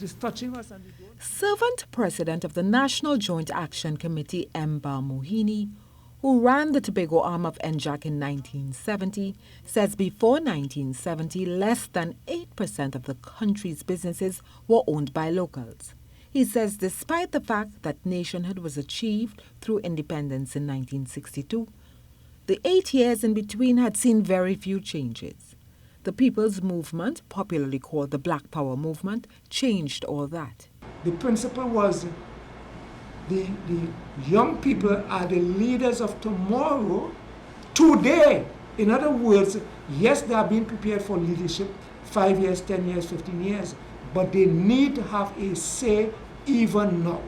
Just touching us and Servant President of the National Joint Action Committee, Browne-Campbell, who ran the Tobago arm of NJAC in 1970, says before 1970, less than 8% of the country's businesses were owned by locals. He says despite the fact that nationhood was achieved through independence in 1962, the 8 years in between had seen very few changes. The People's Movement, popularly called the Black Power Movement, changed all that. the principle was the young people are the leaders of tomorrow, today. In other words, yes, they are being prepared for leadership 5 years, 10 years, 15 years, but they need to have a say even now.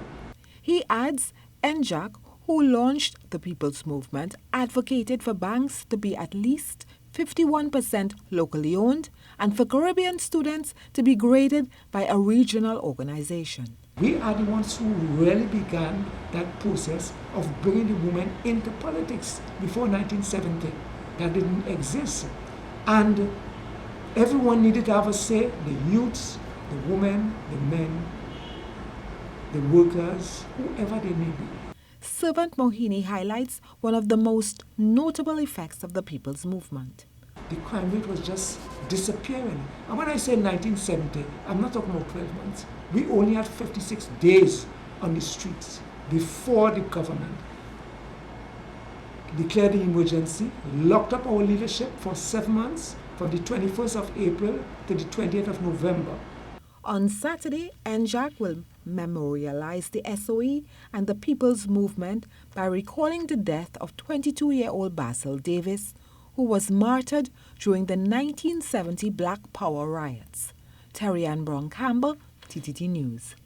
He adds, NJAC, who launched the People's Movement, advocated for banks to be at least 51% locally owned and for Caribbean students to be graded by a regional organization. We are the ones who really began that process of bringing the women into politics before 1970. That didn't exist. And everyone needed to have a say, the youths, the women, the men, the workers, whoever they may be. Servant Mohini highlights one of the most notable effects of the People's Movement. The crime rate was just disappearing. And when I say 1970, I'm not talking about 12 months. We only had 56 days on the streets before the government declared the emergency, locked up our leadership for 7 months, from the 21st of April to the 20th of November. On Saturday, NJAC will memorialize the SOE and the People's Movement by recalling the death of 22-year-old Basil Davis, who was martyred during the 1970 Black Power riots. Terry Ann Browne-Campbell, TTT News.